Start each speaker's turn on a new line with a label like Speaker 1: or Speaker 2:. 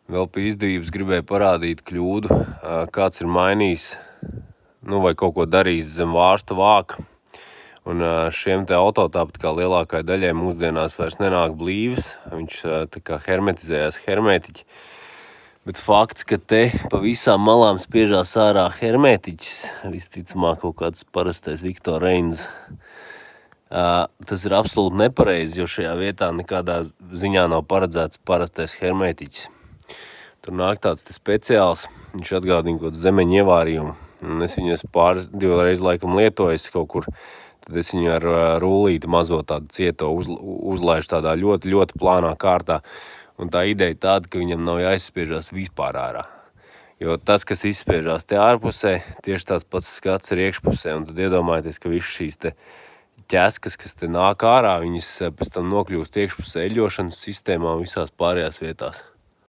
Speaker 1: Vēl pie izdevības gribēju parādīt kļūdu, kāds ir mainījis, vai kaut ko darījis zem vārsta vāka. Un šiem te auto, tāpat kā lielākai daļai mūsdienās vairs nenāk blīvis, viņš tā kā hermetizējās hermētiķi. Bet fakts, ka te pa visām malām spiežās ārā hermētiķis, visticamāk kaut kāds parastais Viktor Reins, tas ir absolūti nepareizi, jo šajā vietā nekādā ziņā nav paredzēts parastais hermētiķis. Tur nāk tāds te speciāls, viņš atgādina kaut zemeņu ievārījumu, un es viņu divreiz laikam lietojis kaut kur, tad es viņu ar rūlīti mazo tādu cieto uzlaižu tādā ļoti, ļoti plānā kārtā, un tā ideja tāda, ka viņam nav jāizspiežās vispār ārā. Jo tas, kas izspiežās te ārpusē, tieši tās pats skats ir iekšpusē, un tad iedomājieties, ka viss šīs te ķeskas, kas te nāk ārā, viņas pēc tam nokļūst iekšpusē eļošanas sistēmā un visās pārējās vietās.